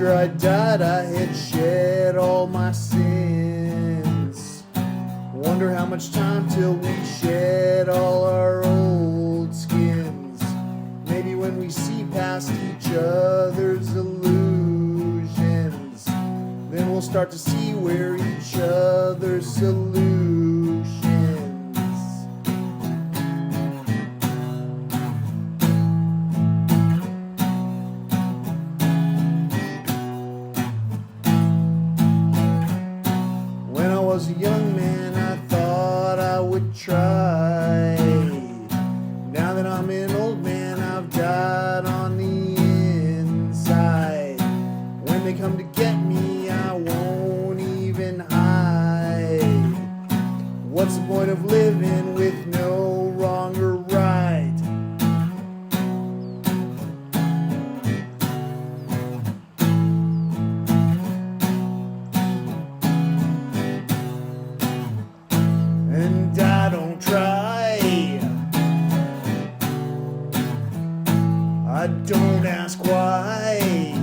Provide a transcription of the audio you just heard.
After I died, I had shed all my sins. Wonder how much time till we shed all our old skins. Maybe when we see past each other's illusions, then we'll start to see where each other's solutions. When I was a young man, I thought I would try. Now that I'm an old man, I've died on the inside. When they come to get me, I won't even hide. What's the point of living with no wrong or right? And I don't try. I don't ask why.